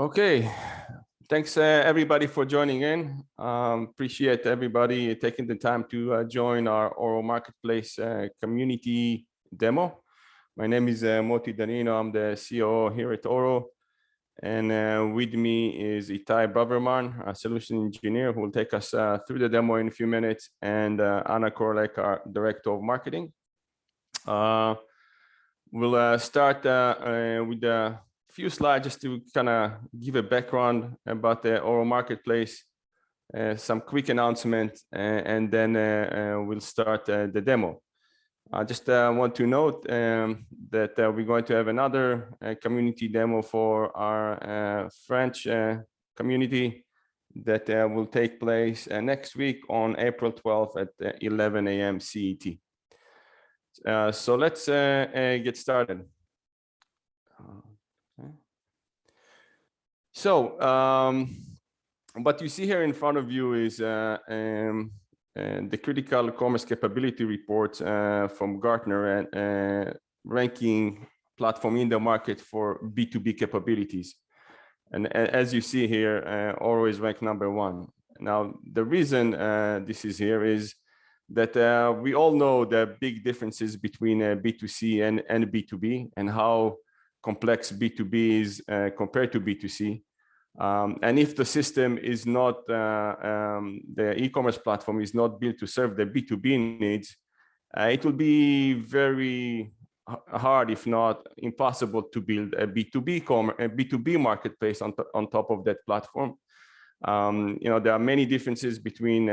Okay, thanks everybody for joining in. Appreciate everybody taking the time to join our OroMarketplace community demo. My name is Moti Danino. I'm the COO here at Oro. And with me is Itai Braverman, a solution engineer who will take us through the demo in a few minutes, and Anna Korlek, our director of marketing. We'll start with a few slides just to kind of give a background about the OroMarketplace, some quick announcements, and then we'll start the demo. I just want to note that we're going to have another community demo for our French community that will take place next week on April 12th at 11 a.m. CET. So let's get started. Okay. So what you see here in front of you is the critical commerce capability reports from Gartner and ranking platform in the market for B2B capabilities. And as you see here, Oro is ranked #1. Now, the reason this is here is that we all know the big differences between B2C and B2B and how complex B2B is compared to B2C. And if the system is not, the e-commerce platform is not built to serve the B2B needs, it will be very hard, if not impossible, to build a B2B marketplace on top of that platform. You know, there are many differences between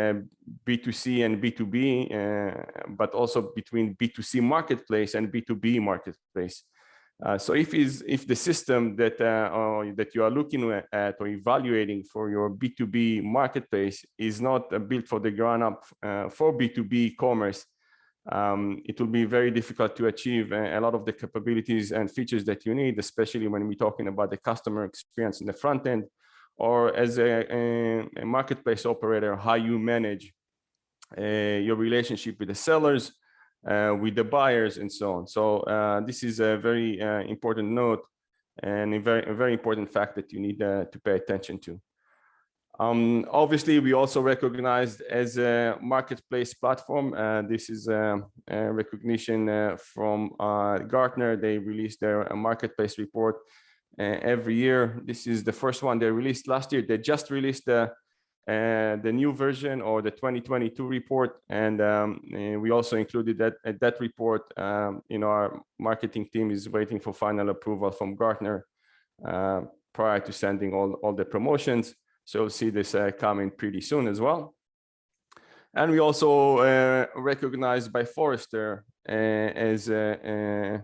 B2C and B2B, but also between B2C marketplace and B2B marketplace. So if the system that that you are looking at or evaluating for your B2B marketplace is not built for the ground up for B2B commerce, it will be very difficult to achieve a lot of the capabilities and features that you need, especially when we're talking about the customer experience in the front end, or as a marketplace operator, how you manage your relationship with the sellers, with the buyers, and so on. So this is a very important note and a very important fact that you need to pay attention to. Obviously, we also recognized as a marketplace platform. This is a recognition from Gartner. They released their marketplace report every year. This is the first one they released last year. They just released the new version, or the 2022 report, and we also included that report. You know, our marketing team is waiting for final approval from Gartner prior to sending all the promotions. So we'll see this coming pretty soon as well. And we also recognized by Forrester as a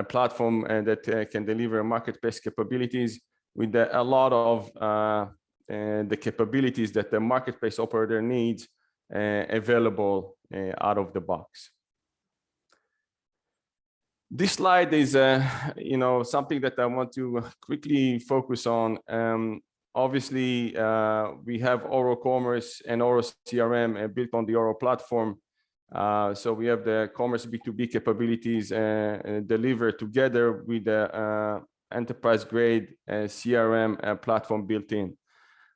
platform that can deliver marketplace capabilities with a lot of the capabilities that the marketplace operator needs available out of the box. This slide is, you know, something that I want to quickly focus on. Obviously, we have Oro Commerce and Oro CRM built on the Oro platform. So we have the commerce B2B capabilities delivered together with the enterprise-grade CRM platform built in.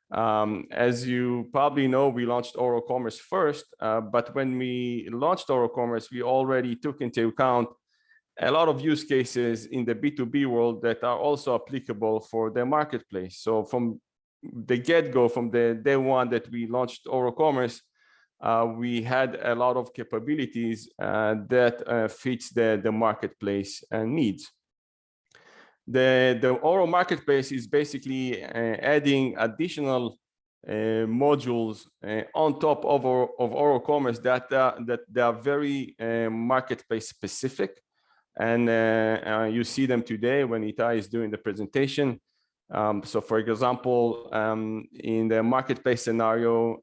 As you probably know, we launched Oro Commerce first, but when we launched Oro Commerce, we already took into account a lot of use cases in the B2B world that are also applicable for the marketplace. So from the get-go, from the day one that we launched Oro Commerce, we had a lot of capabilities that fits the marketplace needs. The Oro Marketplace is basically adding additional modules on top of Oro Commerce that they are very marketplace specific, and you see them today when Itai is doing the presentation. So for example, in the marketplace scenario,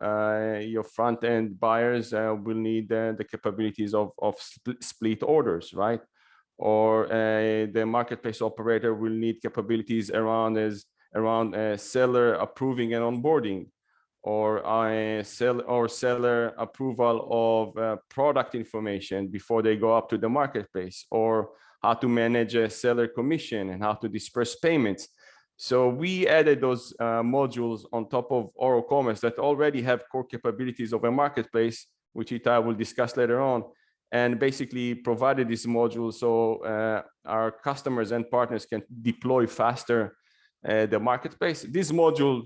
your front-end buyers will need the capabilities of split orders, right? Or the marketplace operator will need capabilities around seller approving and onboarding, or seller approval of product information before they go up to the marketplace, or how to manage a seller commission and how to disperse payments. So we added those modules on top of OroCommerce that already have core capabilities of a marketplace, which Itai will discuss later on, and basically provided this module so our customers and partners can deploy faster the marketplace. This module,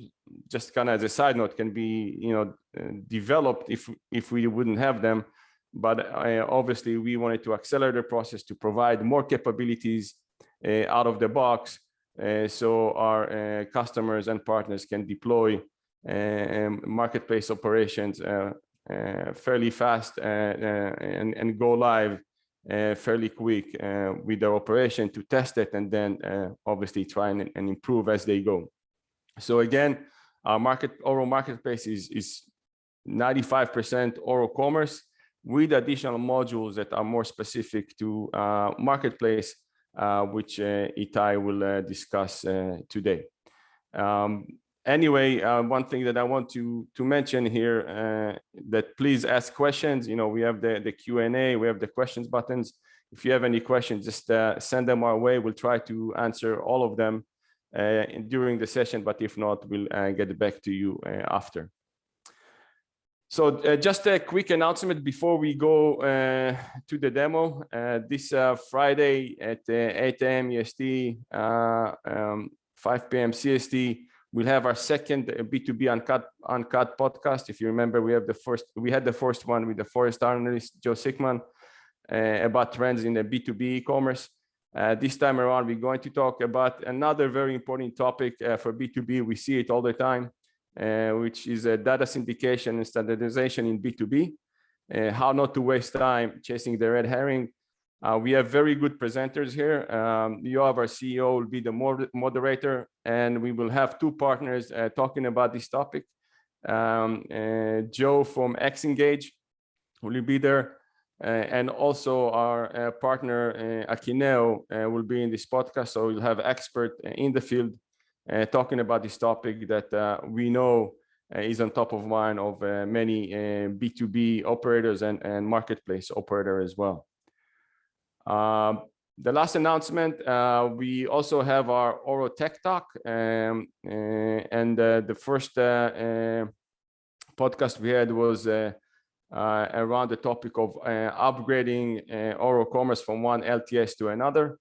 just kind of as a side note, can be developed if we wouldn't have them. But obviously, we wanted to accelerate the process to provide more capabilities out of the box, so our customers and partners can deploy marketplace operations fairly fast and go live fairly quick with their operation to test it, and then obviously try and improve as they go. So again, our OroMarketplace is 95% OroCommerce with additional modules that are more specific to marketplace, which Itai will discuss today. Anyway, one thing that I want to mention here, that please ask questions. We have the Q&A, we have the questions buttons. If you have any questions, just send them our way. We'll try to answer all of them during the session, but if not, we'll get back to you after. So just a quick announcement before we go to the demo. This Friday at 8 a.m. EST, 5 p.m. CST, we'll have our second B2B Uncut podcast. If you remember, we had the first one with the Forrester analyst, Joe Sickman, about trends in the B2B e-commerce. This time around, we're going to talk about another very important topic for B2B. We see it all the time, which is data syndication and standardization in B2B, how not to waste time chasing the red herring. We have very good presenters here. Yoav, our CEO, will be the moderator, and we will have two partners talking about this topic. Joe from XEngage will be there, and also our partner Akineo will be in this podcast. So we'll have expert in the field talking about this topic that we know is on top of mind of many B2B operators and marketplace operator as well. The last announcement, we also have our Oro Tech Talk, and the first podcast we had was around the topic of upgrading OroCommerce from one LTS to another.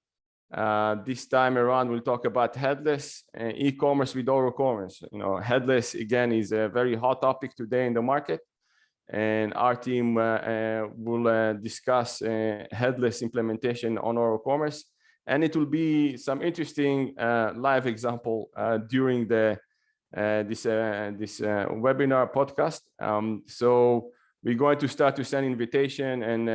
This time around, we'll talk about headless e-commerce with OroCommerce. Headless again is a very hot topic today in the market, and our team will discuss headless implementation on OroCommerce, and it will be some interesting live example during this webinar podcast. So we're going to start to send invitation and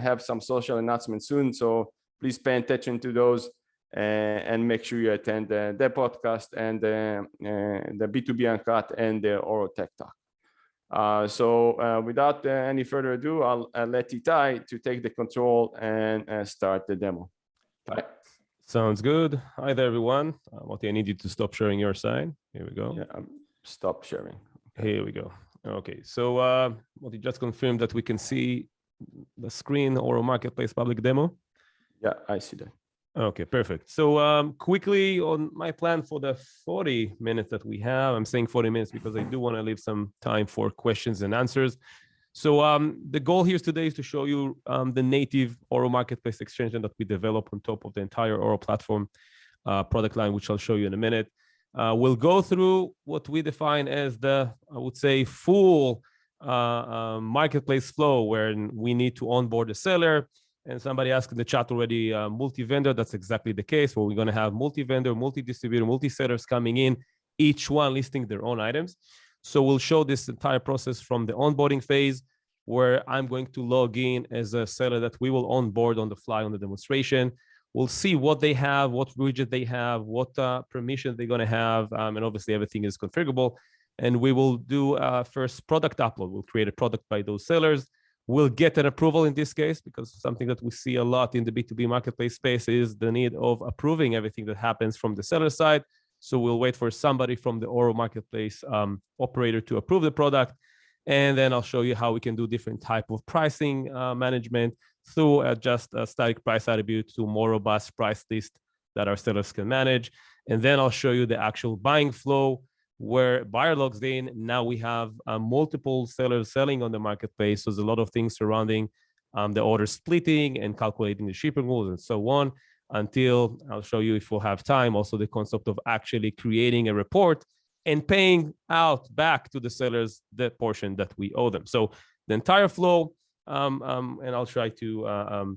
have some social announcements soon. So please pay attention to those and make sure you attend the podcast and the B2B Uncut and the Oro Tech Talk. So without any further ado, I'll let Itai to take the control and start the demo. Bye. Sounds good. Hi there, everyone. Moti, I need you to stop sharing your side. Here we go. Yeah, stop sharing. Okay. Here we go. Okay, so Moti just confirmed that we can see the screen or a marketplace public demo. Yeah, I see that. Okay, perfect. So quickly on my plan for the 40 minutes that we have, I'm saying 40 minutes because I do want to leave some time for questions and answers. So the goal here today is to show you the native Oro Marketplace extension that we develop on top of the entire Oro platform product line, which I'll show you in a minute. We'll go through what we define as the, I would say, full marketplace flow, where we need to onboard the seller. And somebody asked in the chat already, multi-vendor, that's exactly the case, where we're going to have multi-vendor, multi-distributor, multi-sellers coming in, each one listing their own items. So we'll show this entire process from the onboarding phase, where I'm going to log in as a seller that we will onboard on the fly on the demonstration. We'll see what they have, what widget they have, what permission they're going to have, and obviously everything is configurable. And we will do first product upload. We'll create a product by those sellers. We'll get an approval in this case, because something that we see a lot in the B2B marketplace space is the need of approving everything that happens from the seller side. So we'll wait for somebody from the Oro Marketplace operator to approve the product. And then I'll show you how we can do different type of pricing management through just a static price attribute to more robust price list that our sellers can manage. And then I'll show you the actual buying flow where buyer logs in. Now we have multiple sellers selling on the marketplace. So there's a lot of things surrounding the order splitting and calculating the shipping rules and so on, until I'll show you, if we'll have time, also the concept of actually creating a report and paying out back to the sellers the portion that we owe them. So the entire flow, and I'll try to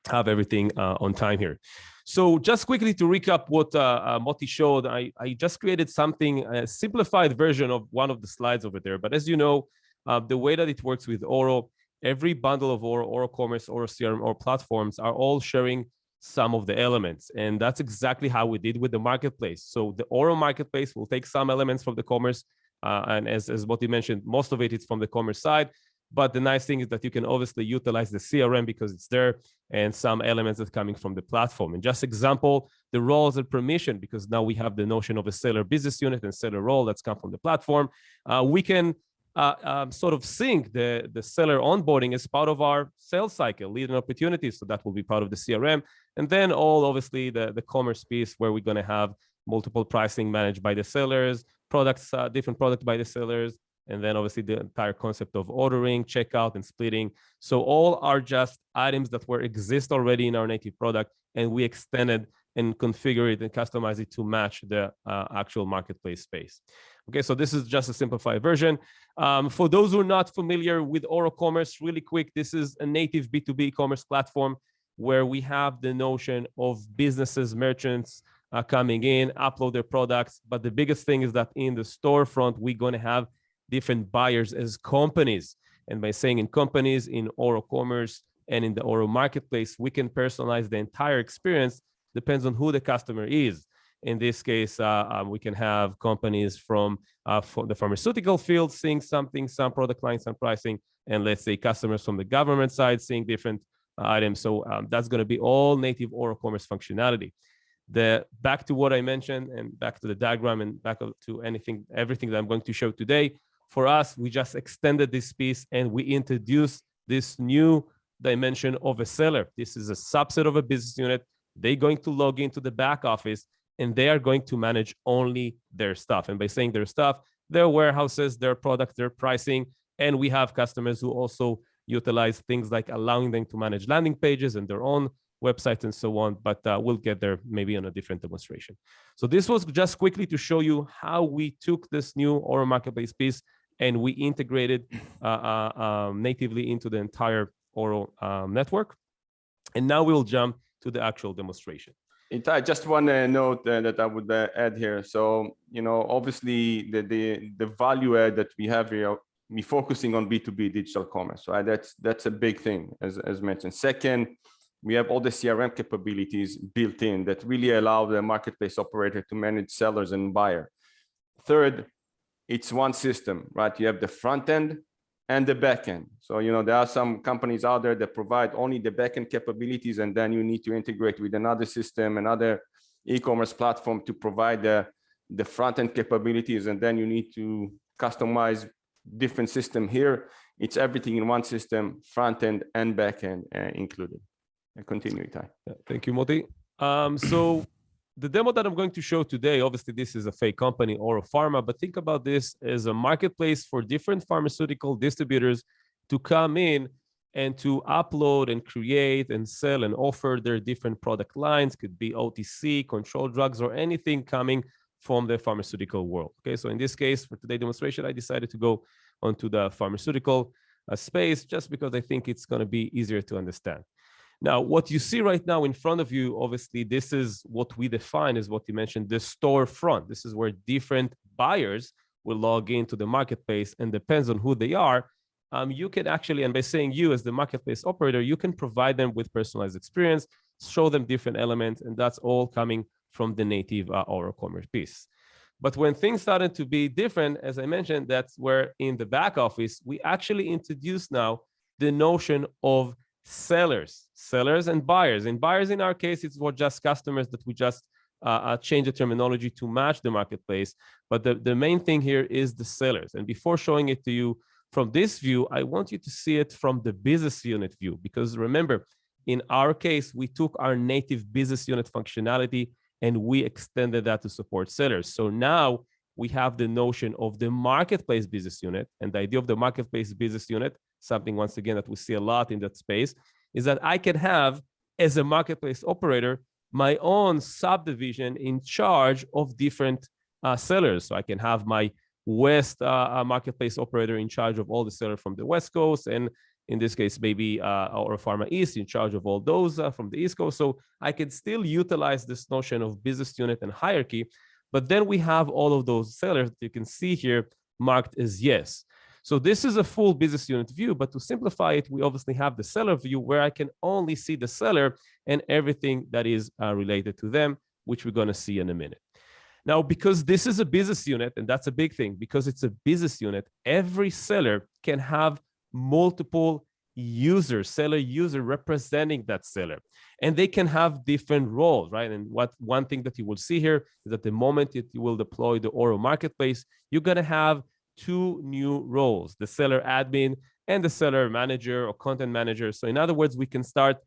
have everything on time here. So just quickly to recap what Moti showed, I just created something, a simplified version of one of the slides over there. But as you know, the way that it works with Oro, every bundle of Oro Commerce, Oro CRM, or platforms are all sharing some of the elements. And that's exactly how we did with the marketplace. So the Oro Marketplace will take some elements from the commerce. And as Moti mentioned, most of it is from the commerce side. But the nice thing is that you can obviously utilize the CRM because it's there, and some elements that are coming from the platform. And just example, the roles and permission, because now we have the notion of a seller business unit and seller role that's come from the platform. We can sort of sync the seller onboarding as part of our sales cycle, lead and opportunities. So that will be part of the CRM. And then all obviously the commerce piece, where we're going to have multiple pricing managed by the sellers, products, different products by the sellers, and then obviously the entire concept of ordering, checkout, and splitting. So all are just items that exist already in our native product, and we extended and configure it and customize it to match the actual marketplace space. Okay, so this is just a simplified version. For those who are not familiar with Oro Commerce, really quick, this is a native B2B commerce platform where we have the notion of businesses, merchants coming in, upload their products. But the biggest thing is that in the storefront, we're going to have different buyers as companies. And by saying in companies, in Oro Commerce and in the Oro Marketplace, we can personalize the entire experience, depends on who the customer is. In this case, we can have companies from the pharmaceutical field seeing something, some product lines, some pricing, and let's say customers from the government side seeing different items. So that's going to be all native Oro Commerce functionality. Back to what I mentioned, and back to the diagram, and back to everything that I'm going to show today. For us, we just extended this piece and we introduced this new dimension of a seller. This is a subset of a business unit. They're going to log into the back office and they are going to manage only their stuff. And by saying their stuff, their warehouses, their product, their pricing. And we have customers who also utilize things like allowing them to manage landing pages and their own websites and so on, but we'll get there maybe on a different demonstration. So this was just quickly to show you how we took this new Oro Marketplace piece and we integrated natively into the entire Oro network. And now we'll jump to the actual demonstration. I just want to note that I would add here. So, obviously the value add that we have here, we focusing on B2B digital commerce, right? That's a big thing, as mentioned. Second, we have all the CRM capabilities built in that really allow the marketplace operator to manage sellers and buyer. Third, it's one system, right? You have the front end and the back end. So, there are some companies out there that provide only the back end capabilities, and then you need to integrate with another system, another e-commerce platform to provide the front end capabilities, and then you need to customize different system. Here, it's everything in one system, front end and back end included. I continue, Itai. Thank you, Moti. So the demo that I'm going to show today, obviously this is a fake company, Oro Pharma, but think about this as a marketplace for different pharmaceutical distributors to come in and to upload and create and sell and offer their different product lines. Could be OTC, controlled drugs, or anything coming from the pharmaceutical world. Okay, so in this case, for today's demonstration, I decided to go onto the pharmaceutical space just because I think it's going to be easier to understand. Now, what you see right now in front of you, obviously, this is what we define as what you mentioned, the storefront. This is where different buyers will log into the marketplace, and depends on who they are. You can actually, and by saying you as the marketplace operator, you can provide them with personalized experience, show them different elements, and that's all coming from the native Oro Commerce piece. But when things started to be different, as I mentioned, that's where in the back office, we actually introduce now the notion of sellers and buyers. And buyers in our case, it's what just customers that we just change the terminology to match the marketplace. But the main thing here is the sellers. And before showing it to you from this view, I want you to see it from the business unit view, because remember, in our case, we took our native business unit functionality and we extended that to support sellers. So now we have the notion of the marketplace business unit. And the idea of the marketplace business unit, something once again that we see a lot in that space, is that I can have, as a marketplace operator, my own subdivision in charge of different sellers. So I can have my West marketplace operator in charge of all the sellers from the West Coast, and in this case, maybe OroPharma East in charge of all those from the East Coast. So I can still utilize this notion of business unit and hierarchy, but then we have all of those sellers that you can see here marked as yes. So this is a full business unit view, but to simplify it, we obviously have the seller view where I can only see the seller and everything that is related to them, which we're going to see in a minute. Now, because this is a business unit, and that's a big thing, because it's a business unit, every seller can have multiple users, seller user representing that seller, and they can have different roles, right? And one thing that you will see here is that the moment that you will deploy the OroMarketplace, you're going to have two new roles, the seller admin and the seller manager or content manager. So in other words, we can start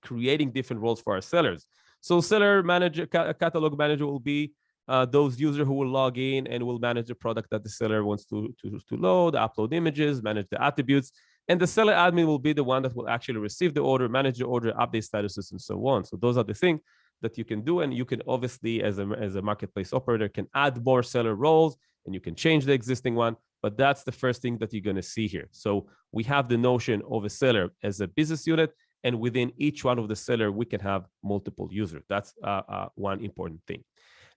creating different roles for our sellers. So seller manager, catalog manager will be those users who will log in and will manage the product that the seller wants to load, upload images, manage the attributes. And the seller admin will be the one that will actually receive the order, manage the order, update statuses, and so on. So those are the things that you can do. And you can obviously, as a marketplace operator, can add more seller roles and you can change the existing one. But that's the first thing that you're going to see here. So we have the notion of a seller as a business unit. And within each one of the seller, we can have multiple users. That's one important thing.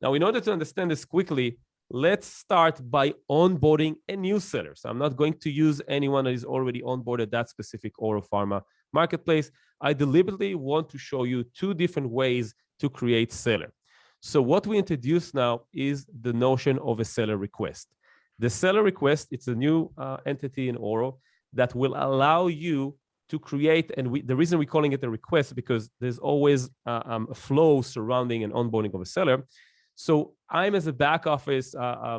Now, in order to understand this quickly, let's start by onboarding a new seller. So I'm not going to use anyone that is already onboarded that specific OroPharma marketplace. I deliberately want to show you two different ways to create seller. So what we introduce now is the notion of a seller request. The seller request, it's a new entity in Oro that will allow you to create, and the reason we're calling it a request because there's always a flow surrounding an onboarding of a seller. So I'm, as a back office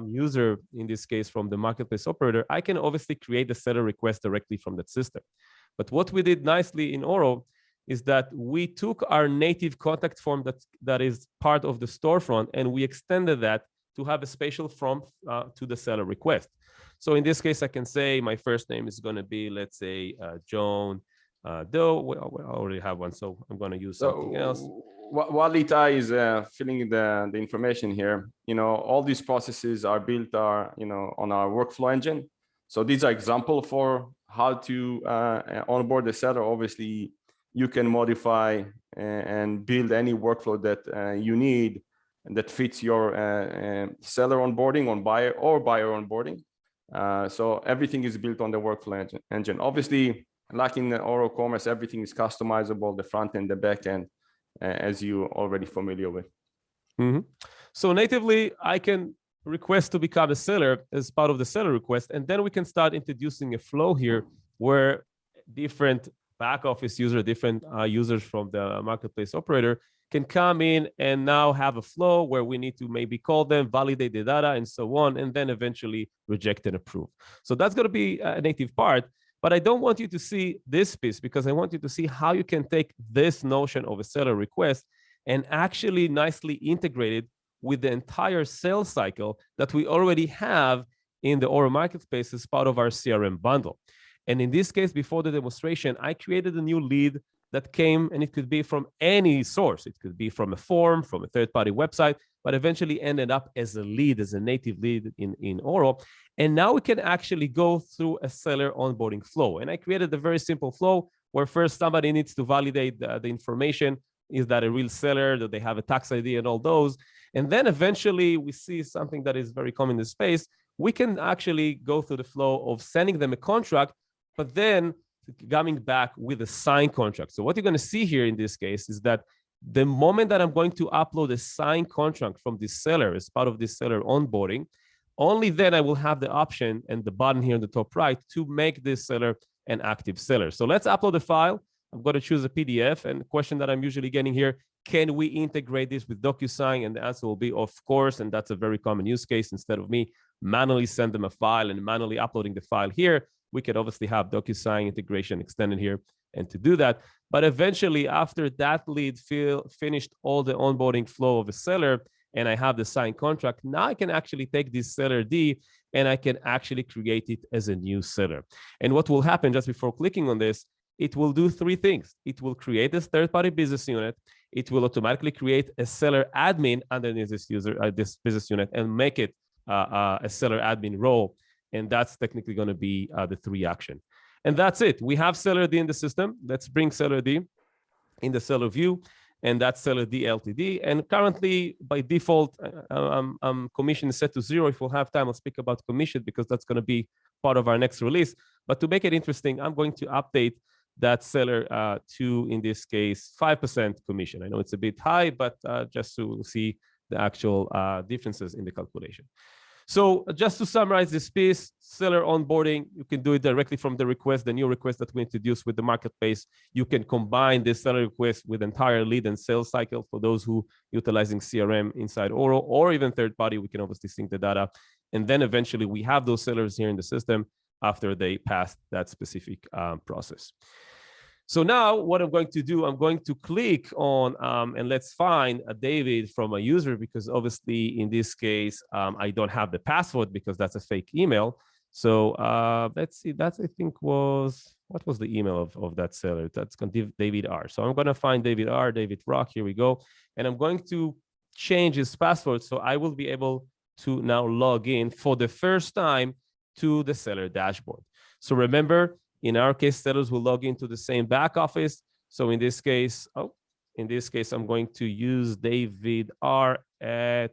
user, in this case from the marketplace operator, I can obviously create the seller request directly from that system. But what we did nicely in Oro is that we took our native contact form that is part of the storefront, and we extended that to have a spatial form to the seller request. So in this case, I can say my first name is going to be, let's say, John Doe. I already have one, so I'm going to use something else. While Itai is filling in the information here, all these processes are built on our workflow engine. So these are examples for how to onboard the seller. Obviously, you can modify and build any workflow that you need and that fits your seller onboarding on buyer onboarding. So everything is built on the workflow engine. Obviously, like in Oro Commerce, everything is customizable, the front end, the back end, as you already familiar with. Mm-hmm. So natively, I can request to become a seller as part of the seller request, and then we can start introducing a flow here where different back office users, different users from the marketplace operator can come in and now have a flow where we need to maybe call them, validate the data, and so on, and then eventually reject and approve. So that's going to be a native part. But I don't want you to see this piece because I want you to see how you can take this notion of a seller request and actually nicely integrate it with the entire sales cycle that we already have in the OroMarketplace as part of our CRM bundle. And in this case, before the demonstration, I created a new lead that came, and it could be from any source. It could be from a form, from a third-party website, but eventually ended up as a lead, as a native lead in Oro. And now we can actually go through a seller onboarding flow. And I created a very simple flow where first somebody needs to validate the information. Is that a real seller? Do they have a tax ID and all those? And then eventually we see something that is very common in the space. We can actually go through the flow of sending them a contract, but then coming back with a signed contract. So what you're going to see here in this case is that the moment that I'm going to upload a signed contract from this seller as part of this seller onboarding, only then I will have the option and the button here in the top right to make this seller an active seller. So let's upload the file. I'm going to choose a PDF, and the question that I'm usually getting here, can we integrate this with DocuSign? And the answer will be, of course, and that's a very common use case. Instead of me manually send them a file and manually uploading the file here, we could obviously have DocuSign integration extended here and to do that. But eventually, after that lead finished all the onboarding flow of a seller, and I have the signed contract, now I can actually take this seller D and I can actually create it as a new seller. And what will happen just before clicking on this, it will do three things. It will create this third-party business unit. It will automatically create a seller admin underneath this this business unit, and make it a seller admin role. And that's technically going to be the three action. And that's it. We have seller D in the system. Let's bring seller D in the seller view, and that's seller D LTD. And currently, by default, commission is set to 0. If we'll have time, I'll speak about commission because that's going to be part of our next release. But to make it interesting, I'm going to update that seller to, in this case, 5% commission. I know it's a bit high, but just to see the actual differences in the calculation. So just to summarize this piece, seller onboarding, you can do it directly from the request, the new request that we introduced with the marketplace. You can combine this seller request with entire lead and sales cycle for those who utilizing CRM inside Oro, or even third party. We can obviously sync the data. And then eventually we have those sellers here in the system after they pass that specific process. So now what I'm going to do, I'm going to click on, and let's find a David from a user, because obviously in this case, I don't have the password because that's a fake email. So let's see, that I think was, what was the email of that seller? That's going to be David R. So I'm going to find David R, David Rock, here we go. And I'm going to change his password. So I will be able to now log in for the first time to the seller dashboard. So remember, in our case, sellers will log into the same back office. So in this case, I'm going to use David R at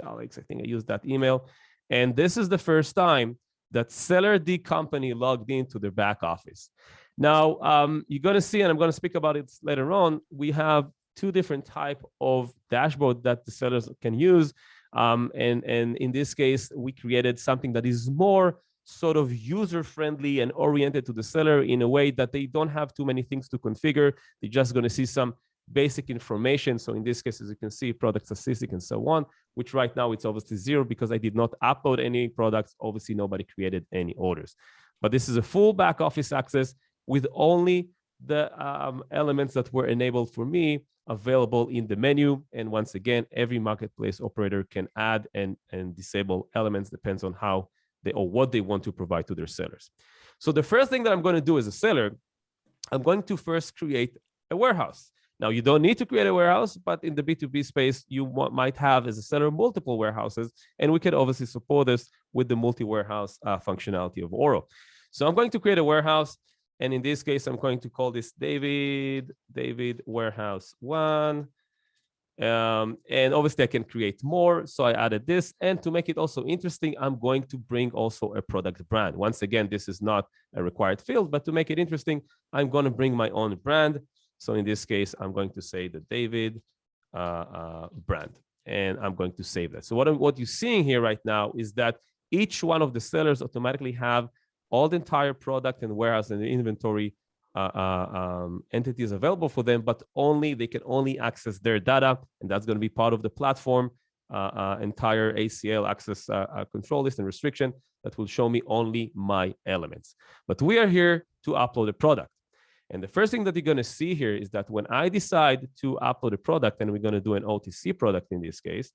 Alex. I think I used that email. And this is the first time that seller D company logged into their back office. Now, you're going to see, and I'm going to speak about it later on, we have two different types of dashboard that the sellers can use. And in this case, we created something that is more sort of user-friendly and oriented to the seller in a way that they don't have too many things to configure. They're just going to see some basic information. So in this case, as you can see, product statistic and so on, which right now it's obviously 0 because I did not upload any products. Obviously, nobody created any orders. But this is a full back office access with only the elements that were enabled for me available in the menu. And once again, every marketplace operator can add and disable elements, depends on how or what they want to provide to their sellers. So the first thing that I'm going to do as a seller, I'm going to first create a warehouse. Now, you don't need to create a warehouse, but in the B2B space, you might have as a seller multiple warehouses, and we can obviously support this with the multi-warehouse functionality of Oro. So I'm going to create a warehouse, and in this case, I'm going to call this David Warehouse 1. And obviously I can create more. So I added this. And to make it also interesting, I'm going to bring also a product brand. Once again, this is not a required field, but to make it interesting, I'm going to bring my own brand. So in this case, I'm going to say the David brand, and I'm going to save that. So what you're seeing here right now is that each one of the sellers automatically have all the entire product and warehouse and the inventory entities available for them, but they can only access their data, and that's going to be part of the platform entire ACL access control list and restriction that will show me only my elements. But we are here to upload a product, and the first thing that you're going to see here is that when I decide to upload a product, and we're going to do an OTC product in this case,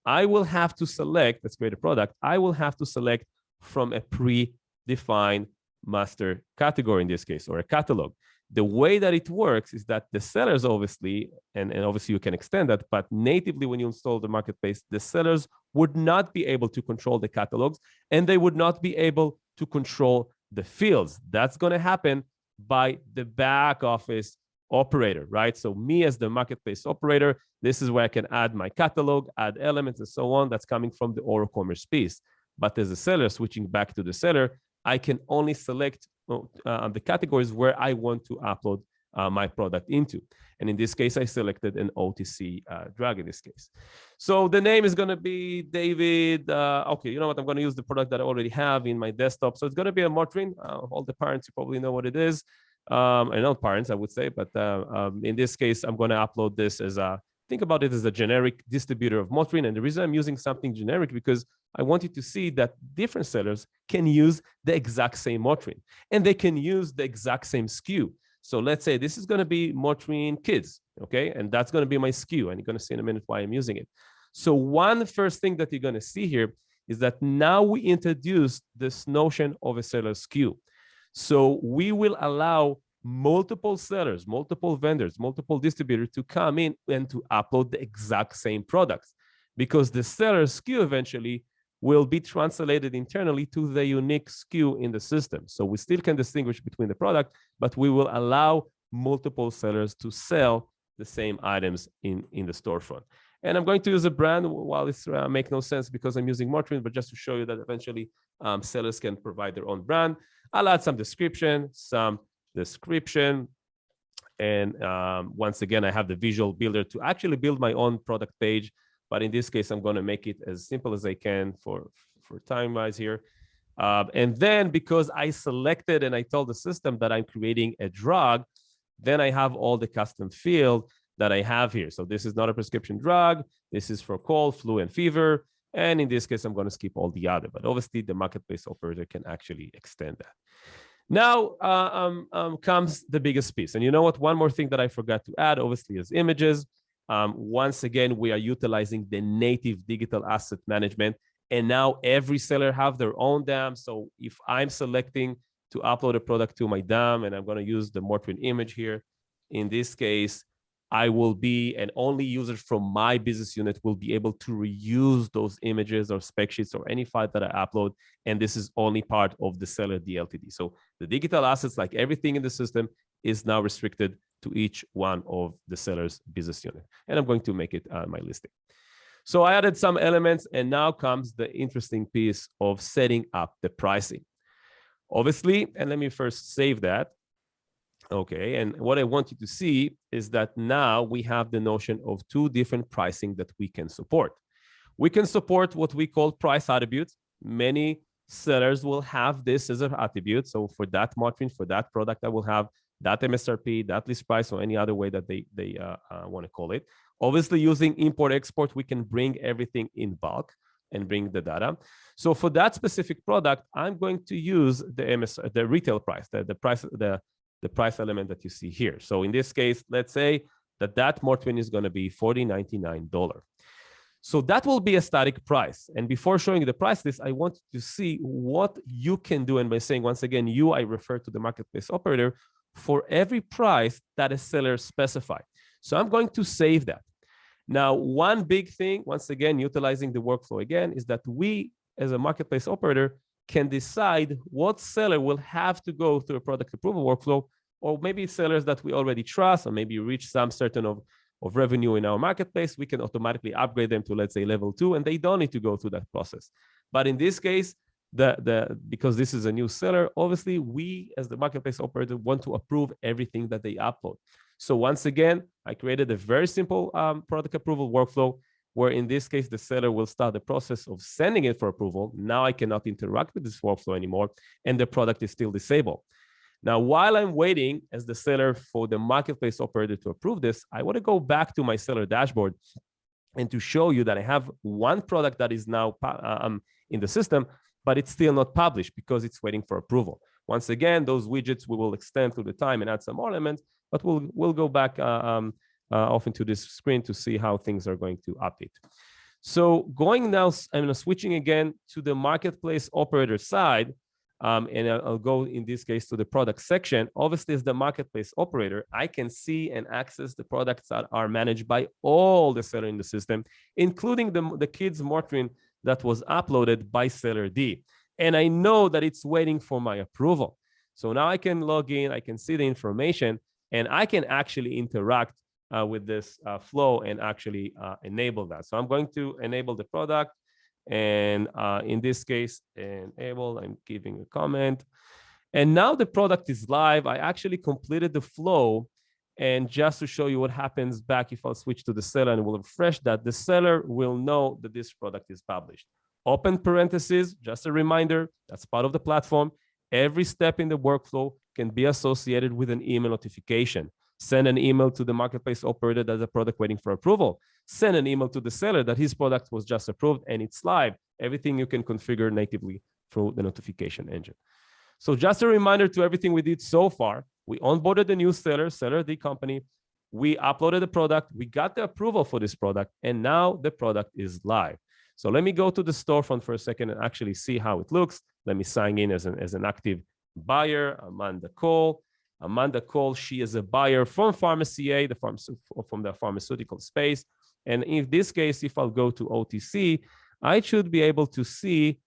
I will have to select, let's create a product, I will have to select from a predefined master category in this case, or a catalog. The way that it works is that the sellers obviously, and obviously you can extend that, but natively when you install the marketplace, the sellers would not be able to control the catalogs, and they would not be able to control the fields. That's going to happen by the back office operator, right? So me as the marketplace operator, this is where I can add my catalog, add elements and so on. That's coming from the Oro Commerce piece. But as a seller, switching back to the seller, I can only select the categories where I want to upload my product into. And in this case, I selected an OTC drug in this case. So the name is going to be David. Okay, you know what? I'm going to use the product that I already have in my desktop. So it's going to be a Motrin. All the parents, you probably know what it is. And not parents, I would say. But in this case, I'm going to upload this as think about it as a generic distributor of Motrin. And the reason I'm using something generic because I want you to see that different sellers can use the exact same Motrin, and they can use the exact same SKU. So let's say this is going to be Motrine Kids, okay? And that's going to be my SKU, and you're going to see in a minute why I'm using it. So one first thing that you're going to see here is that now we introduce this notion of a seller SKU. So we will allow multiple sellers, multiple vendors, multiple distributors to come in and to upload the exact same products, because the seller SKU eventually will be translated internally to the unique SKU in the system. So we still can distinguish between the product, but we will allow multiple sellers to sell the same items in the storefront. And I'm going to use a brand while it's make no sense because I'm using Motrine, but just to show you that eventually sellers can provide their own brand. I'll add some description. And once again, I have the visual builder to actually build my own product page. But in this case, I'm going to make it as simple as I can for time-wise here. And then because I selected and I told the system that I'm creating a drug, then I have all the custom field that I have here. So this is not a prescription drug. This is for cold, flu, and fever. And in this case, I'm going to skip all the other. But obviously, the marketplace operator can actually extend that. Now comes the biggest piece. And you know what? One more thing that I forgot to add, obviously, is images. Once again, we are utilizing the native digital asset management. And now every seller have their own DAM. So if I'm selecting to upload a product to my DAM, and I'm going to use the Motrine image here, in this case, I will be, and only users from my business unit will be able to reuse those images or spec sheets or any file that I upload. And this is only part of the seller DLTD. So the digital assets, like everything in the system, is now restricted to each one of the seller's business unit. And I'm going to make it my listing. So I added some elements, and now comes the interesting piece of setting up the pricing. Obviously, and let me first save that. Okay, and what I want you to see is that now we have the notion of two different pricing that we can support. We can support what we call price attributes. Many sellers will have this as an attribute. So for that Motrine, for that product, I will have that MSRP, that list price, or any other way that they want to call it. Obviously, using import-export, we can bring everything in bulk and bring the data. So for that specific product, I'm going to use the retail price, the price element that you see here. So in this case, let's say that Motrine is going to be $40.99. So that will be a static price. And before showing the price list, I want you to see what you can do. And by saying, once again, I refer to the marketplace operator for every price that a seller specified. So I'm going to save that. Now, one big thing, once again, utilizing the workflow again, is that we, as a marketplace operator, can decide what seller will have to go through a product approval workflow, or maybe sellers that we already trust, or maybe reach some certain of revenue in our marketplace, we can automatically upgrade them to, let's say, level 2, and they don't need to go through that process. But in this case, because this is a new seller, obviously we as the marketplace operator want to approve everything that they upload. So once again, I created a very simple product approval workflow, where in this case, the seller will start the process of sending it for approval. Now I cannot interact with this workflow anymore, and the product is still disabled. Now, while I'm waiting as the seller for the marketplace operator to approve this, I want to go back to my seller dashboard and to show you that I have one product that is now in the system, but it's still not published because it's waiting for approval. Once again, those widgets we will extend through the time and add some more elements, but we'll go back off into this screen to see how things are going to update. So going now, I'm switching again to the marketplace operator side, and I'll go in this case to the product section. Obviously, as the marketplace operator, I can see and access the products that are managed by all the seller in the system, including the kids Motrine that was uploaded by seller D. And I know that it's waiting for my approval. So now I can log in, I can see the information, and I can actually interact with this flow and actually enable that. So I'm going to enable the product. And in this case, enable, I'm giving a comment. And now the product is live. I actually completed the flow. And just to show you what happens back, if I'll switch to the seller and we'll refresh that, the seller will know that this product is published. Open parentheses, just a reminder, that's part of the platform. Every step in the workflow can be associated with an email notification. Send an email to the marketplace operator that's a product waiting for approval. Send an email to the seller that his product was just approved and it's live. Everything you can configure natively through the notification engine. So just a reminder to everything we did so far. We onboarded the new seller, seller D company. We uploaded the product. We got the approval for this product. And now the product is live. So let me go to the storefront for a second and actually see how it looks. Let me sign in as an active buyer, Amanda Cole. Amanda Cole, she is a buyer from Pharmacy A, from the pharmaceutical space. And in this case, if I'll go to OTC, I should be able to see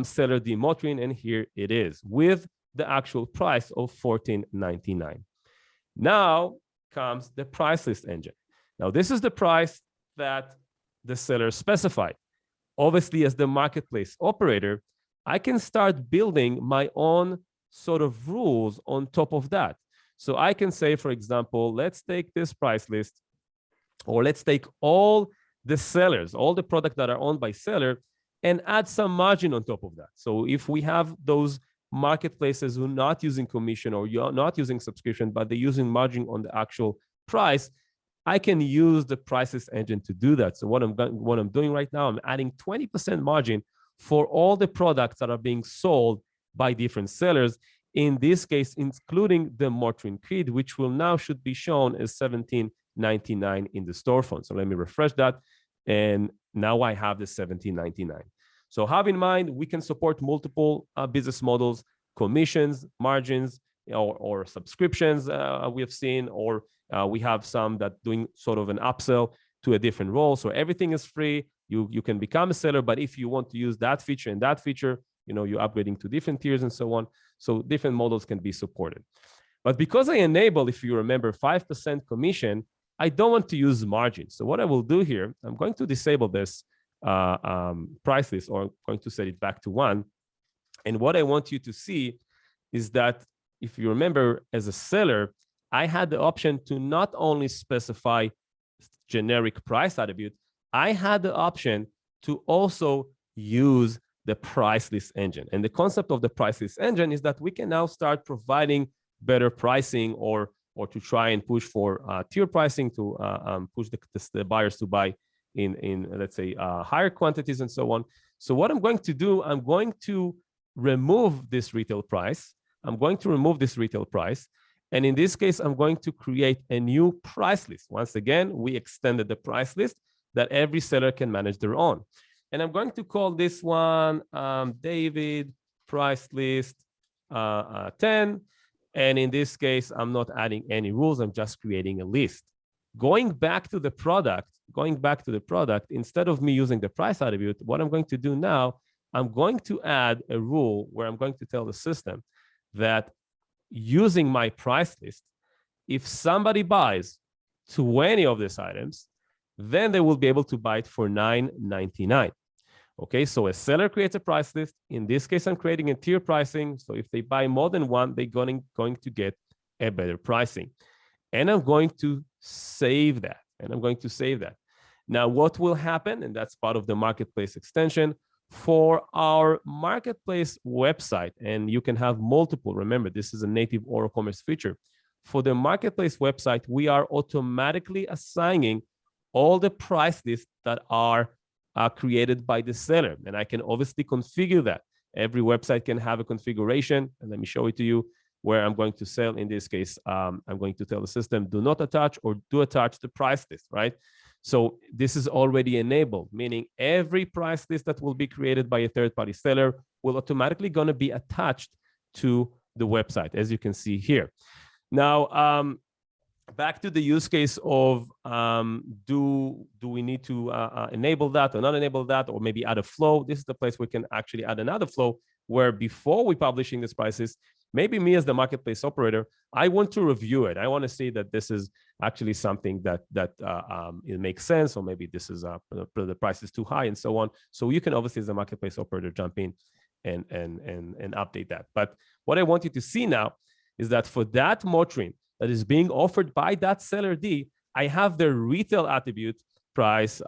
seller D Motrin, and here it is with the actual price of $14.99. Now comes the price list engine. Now, this is the price that the seller specified. Obviously, as the marketplace operator, I can start building my own sort of rules on top of that. So I can say, for example, let's take this price list, or let's take all the sellers, all the products that are owned by seller, and add some margin on top of that. So if we have those marketplaces who are not using commission or you're not using subscription, but they're using margin on the actual price, I can use the prices engine to do that. So what I'm doing right now, I'm adding 20% margin for all the products that are being sold by different sellers. In this case, including the Motrin Creed, which will now should be shown as $17.99 in the storefront. So let me refresh that. And now I have the $17.99. So have in mind, we can support multiple business models, commissions, margins, or subscriptions we have seen, or we have some that doing sort of an upsell to a different role. So everything is free. You can become a seller, but if you want to use that feature and that feature, you're upgrading to different tiers and so on. So different models can be supported. But because I enable, if you remember, 5% commission, I don't want to use margin. So what I will do here, I'm going to disable this price list, or I'm going to set it back to 1. And what I want you to see is that if you remember, as a seller, I had the option to not only specify generic price attribute, I had the option to also use the price list engine. And the concept of the price list engine is that we can now start providing better pricing, or to try and push for tier pricing to push the buyers to buy in let's say higher quantities and so on. So what I'm going to do, I'm going to remove this retail price. I'm going to remove this retail price. And in this case, I'm going to create a new price list. Once again, we extended the price list that every seller can manage their own. And I'm going to call this one David price list 10. And in this case, I'm not adding any rules. I'm just creating a list. Going back to the product, instead of me using the price attribute, what I'm going to do now, I'm going to add a rule where I'm going to tell the system that using my price list, if somebody buys 20 of these items, then they will be able to buy it for $9.99. Okay, so a seller creates a price list. In this case, I'm creating a tier pricing. So if they buy more than one, they're going to get a better pricing. And I'm going to save that. Now, what will happen, and that's part of the marketplace extension, for our marketplace website, and you can have multiple. Remember, this is a native OroCommerce feature. For the marketplace website, we are automatically assigning all the price lists that are created by the seller. And I can obviously configure that. Every website can have a configuration, and let me show it to you, where I'm going to sell. In this case, I'm going to tell the system, do not attach or do attach the price list, right? So this is already enabled, meaning every price list that will be created by a third-party seller will automatically going to be attached to the website, as you can see here. Now, back to the use case of do we need to enable that or not enable that, or maybe add a flow. This is the place we can actually add another flow where before we publishing these prices, maybe me as the marketplace operator, I want to review it. I want to see that this is actually something that it makes sense, or maybe this is the price is too high and so on. So you can obviously as a marketplace operator jump in and update that. But what I want you to see now is that for that Motrin that is being offered by that seller D, I have the retail attribute price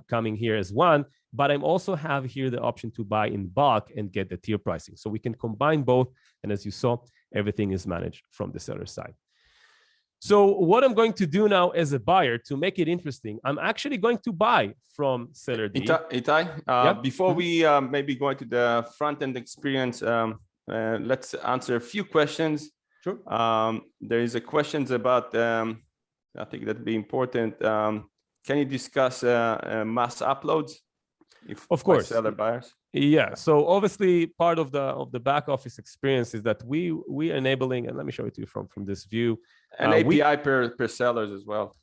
coming here as one, but I'm also have here the option to buy in bulk and get the tier pricing. So we can combine both. And as you saw, everything is managed from the seller side. So what I'm going to do now as a buyer to make it interesting, I'm actually going to buy from seller D. Itai, before we maybe go into the front-end experience, let's answer a few questions. Sure. There is a questions about, I think that'd be important. Can you discuss mass uploads? Of course. Seller buyers? Yeah. So obviously part of the back office experience is that we are enabling, and let me show it to you from this view. An API per sellers as well.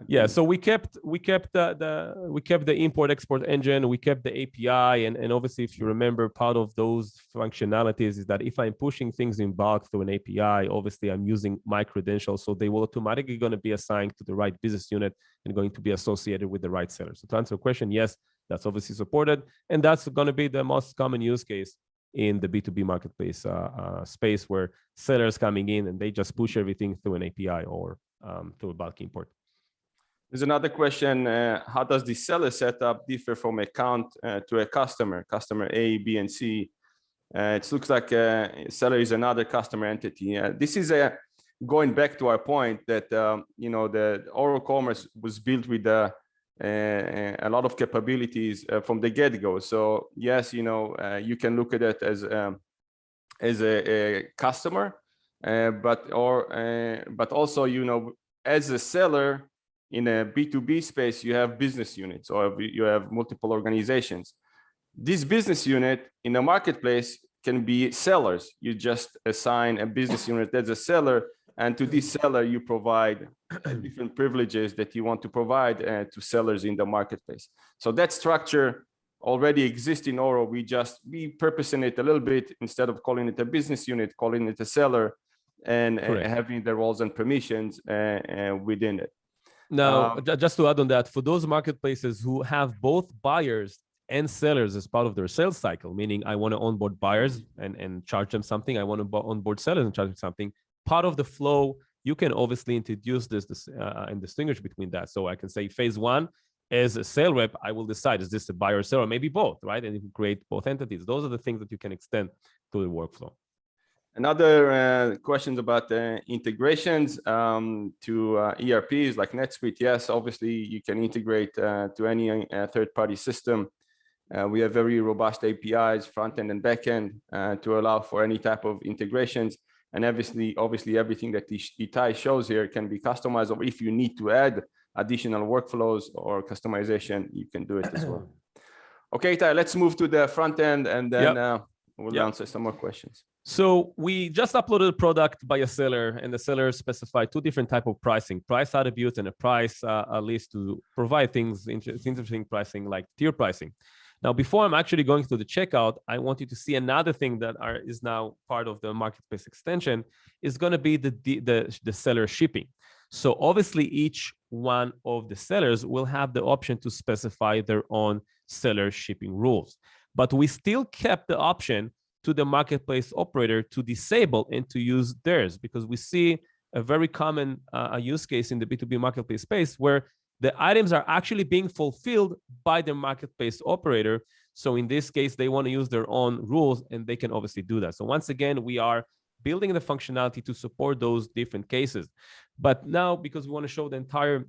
Yeah. So we kept the import export engine. We kept the API, and obviously, if you remember, part of those functionalities is that if I'm pushing things in bulk through an API, obviously I'm using my credentials, so they will automatically going to be assigned to the right business unit and going to be associated with the right seller. So to answer your question, yes, that's obviously supported, and that's going to be the most common use case in the B2B marketplace space, where sellers coming in and they just push everything through an API or through a bulk import. There's another question. How does the seller setup differ from account to a customer A, B, and C? It looks like a seller is another customer entity. This is going back to our point that the OroCommerce was built with a lot of capabilities from the get-go. So yes, you can look at it as a customer, but also as a seller in a B2B space, you have business units or you have multiple organizations. This business unit in a marketplace can be sellers. You just assign a business unit as a seller, and to this seller, you provide different privileges that you want to provide to sellers in the marketplace. So that structure already exists in Oro. We purposing it a little bit, instead of calling it a business unit, calling it a seller, and having the roles and permissions within it. Now, just to add on that, for those marketplaces who have both buyers and sellers as part of their sales cycle, meaning I want to onboard buyers and charge them something, I want to onboard sellers and charge them something, part of the flow, you can obviously introduce this and distinguish between that. So I can say phase one, as a sales rep, I will decide, is this a buyer or seller? Maybe both, right? And you can create both entities. Those are the things that you can extend to the workflow. Another questions about integrations to ERPs like NetSuite. Yes, obviously you can integrate to any third-party system. We have very robust APIs, front-end and back-end, to allow for any type of integrations. And obviously everything that Itai shows here can be customized, or if you need to add additional workflows or customization, you can do it as well. Okay, Itai, let's move to the front end, and then we'll answer some more questions. So we just uploaded a product by a seller, and the seller specified two different types of pricing: price attributes and a price list to provide interesting pricing like tier pricing. Now, before I'm actually going through the checkout, I want you to see another thing that is now part of the marketplace extension is going to be the seller shipping. So obviously, each one of the sellers will have the option to specify their own seller shipping rules, but we still kept the option to the marketplace operator to disable and to use theirs, because we see a very common use case in the B2B marketplace space where the items are actually being fulfilled by the marketplace operator. So in this case, they want to use their own rules, and they can obviously do that. So once again, we are building the functionality to support those different cases. But now, because we want to show the entire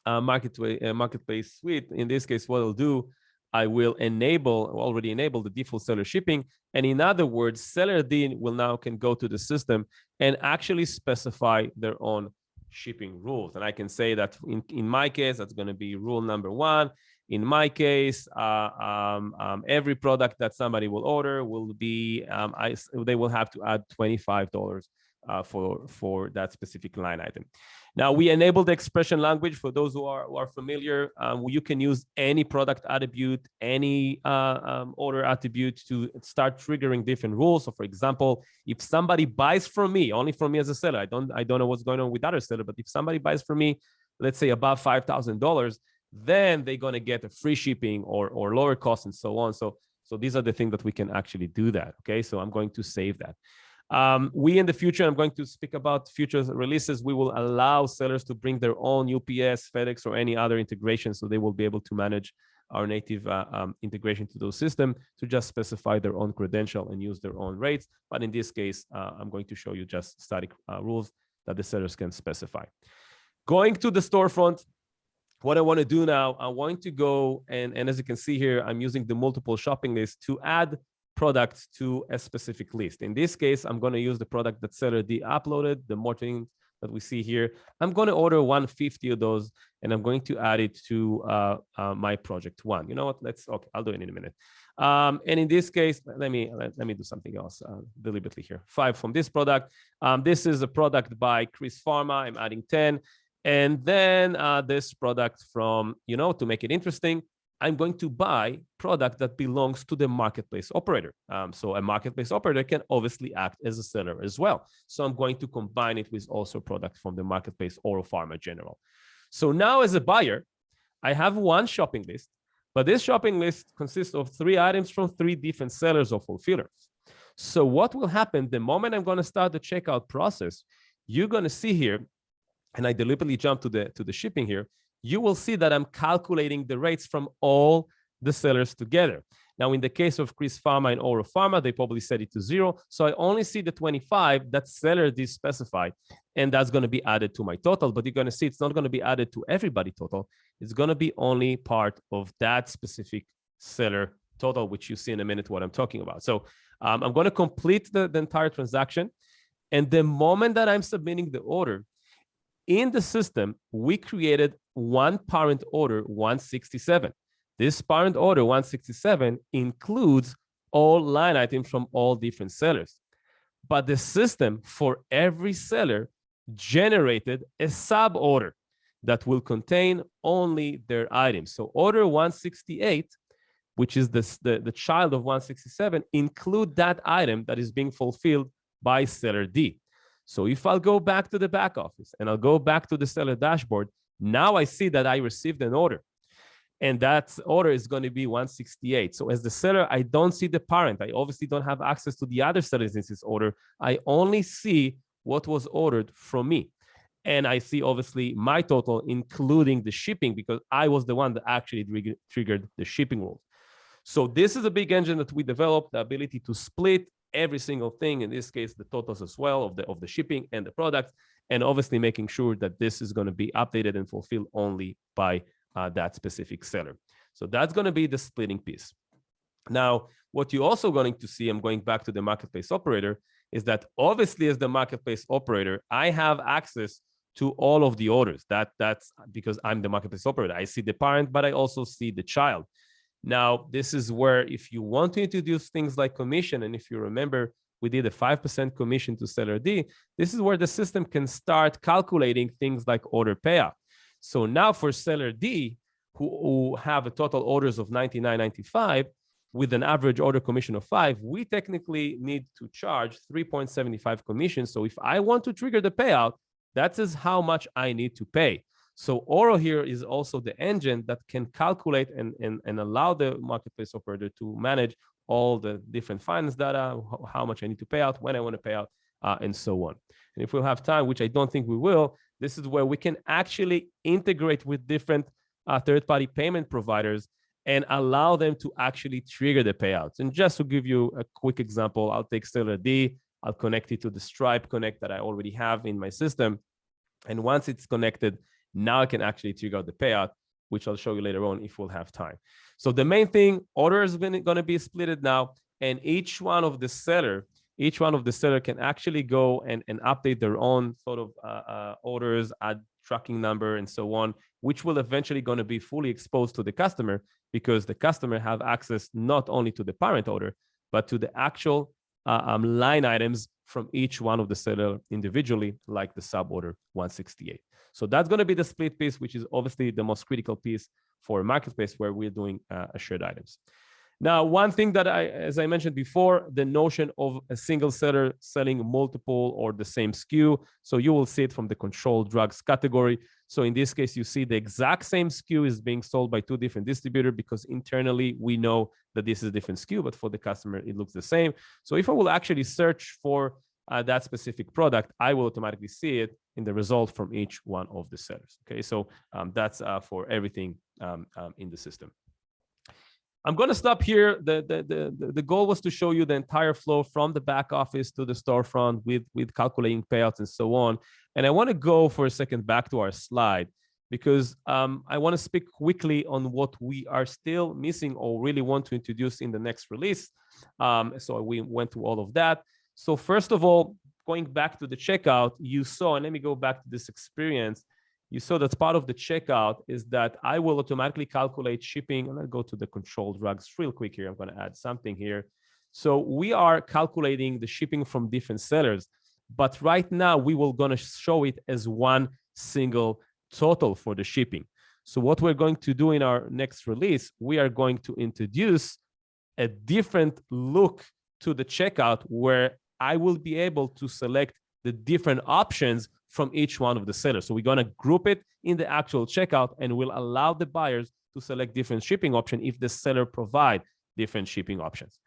marketplace suite, in this case, what I'll do, I will already enable the default seller shipping. And in other words, seller D can go to the system and actually specify their own shipping rules. And I can say that in my case, that's going to be rule number 1. In my case, every product that somebody will order will be, they will have to add $25 for that specific line item. Now, we enable the expression language. For those who are familiar, you can use any product attribute, any order attribute to start triggering different rules. So for example, if somebody buys from me, only from me as a seller, I don't know what's going on with other sellers, but if somebody buys from me, let's say above $5,000, then they're going to get a free shipping or lower cost and so on. So these are the things that we can actually do that. Okay, so I'm going to save that. We in the future, I'm going to speak about future releases. We will allow sellers to bring their own UPS, FedEx, or any other integration, so they will be able to manage our native integration to those systems to just specify their own credential and use their own rates. But in this case, I'm going to show you just static rules that the sellers can specify. Going to the storefront, what I want to do now, I want to go and as you can see here, I'm using the multiple shopping list to add products to a specific list. In this case, I'm going to use the product that seller D uploaded, the mortine that we see here. I'm going to order 150 of those, and I'm going to add it to my project one. You know what? Okay, I'll do it in a minute. And in this case, let me do something else deliberately here. 5 from this product. This is a product by Chris Pharma. I'm adding 10. And then this product from, to make it interesting, I'm going to buy product that belongs to the marketplace operator. So a marketplace operator can obviously act as a seller as well. So I'm going to combine it with also product from the marketplace OroPharma General. So now as a buyer, I have one shopping list, but this shopping list consists of 3 items from 3 different sellers or fulfillers. So what will happen the moment I'm going to start the checkout process, you're going to see here, and I deliberately jump to the shipping here, you will see that I'm calculating the rates from all the sellers together. Now, in the case of Chris Pharma and OroPharma, they probably set it to 0. So I only see the 25 that seller did specify, and that's going to be added to my total. But you're going to see it's not going to be added to everybody total. It's going to be only part of that specific seller total, which you see in a minute what I'm talking about. So I'm going to complete the entire transaction. And the moment that I'm submitting the order, in the system, we created one parent order 167. This parent order 167 includes all line items from all different sellers. But the system for every seller generated a sub order that will contain only their items. So order 168, which is the child of 167, include that item that is being fulfilled by seller D. So if I'll go back to the back office and I'll go back to the seller dashboard, now I see that I received an order. And that order is going to be 168. So as the seller, I don't see the parent. I obviously don't have access to the other sellers in this order. I only see what was ordered from me. And I see obviously my total, including the shipping, because I was the one that actually triggered the shipping rules. So this is a big engine that we developed, the ability to split every single thing, in this case, the totals as well of the shipping and the products, and obviously making sure that this is going to be updated and fulfilled only by that specific seller. So that's going to be the splitting piece. Now, what you're also going to see, I'm going back to the marketplace operator, is that obviously as the marketplace operator, I have access to all of the orders. That's because I'm the marketplace operator. I see the parent, but I also see the child. Now, this is where if you want to introduce things like commission, and if you remember, we did a 5% commission to seller D, this is where the system can start calculating things like order payout. So now for seller D, who have a total orders of $99.95 with an average order commission of 5, we technically need to charge 3.75 commission. So if I want to trigger the payout, that is how much I need to pay. So Oro here is also the engine that can calculate and allow the marketplace operator to manage all the different finance data, how much I need to pay out, when I want to pay out, and so on. And if we'll have time, which I don't think we will, this is where we can actually integrate with different third-party payment providers and allow them to actually trigger the payouts. And just to give you a quick example, I'll take seller D, I'll connect it to the Stripe Connect that I already have in my system. And once it's connected, now I can actually trigger the payout, which I'll show you later on if we'll have time. So the main thing, order is going to be splitted now, and each one of the seller can actually go and update their own sort of orders, add tracking number, and so on, which will eventually going to be fully exposed to the customer, because the customer have access not only to the parent order, but to the actual line items from each one of the seller individually, like the sub order 168. So that's going to be the split piece, which is obviously the most critical piece for a marketplace where we're doing shared items. Now, one thing that as I mentioned before, the notion of a single seller selling multiple or the same SKU. So you will see it from the controlled drugs category. So in this case, you see the exact same SKU is being sold by 2 different distributors, because internally we know that this is a different SKU, but for the customer, it looks the same. So if I will actually search for that specific product, I will automatically see it in the result from each one of the sellers. Okay, so that's for everything in the system. I'm going to stop here. The goal was to show you the entire flow from the back office to the storefront with calculating payouts and so on. And I want to go for a second back to our slide, because I want to speak quickly on what we are still missing or really want to introduce in the next release. So we went through all of that. So first of all, going back to the checkout, you saw, and let me go back to this experience. You saw that part of the checkout is that I will automatically calculate shipping. And I'll go to the control drugs real quick here. I'm going to add something here. So we are calculating the shipping from different sellers, but right now we will going to show it as one single total for the shipping. So what we're going to do in our next release, we are going to introduce a different look to the checkout where I will be able to select the different options from each one of the sellers. So we're going to group it in the actual checkout and will allow the buyers to select different shipping options if the seller provide different shipping options.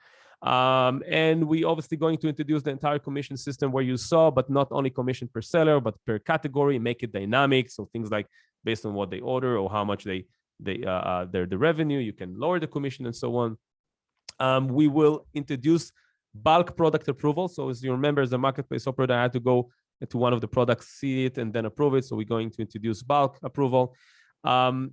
And we obviously going to introduce the entire commission system where you saw, but not only commission per seller, but per category, make it dynamic. So things like based on what they order or how much the revenue, you can lower the commission and so on. We will introduce bulk product approval. So as you remember, as a marketplace operator, I had to go to one of the products, see it, and then approve it. So we're going to introduce bulk approval.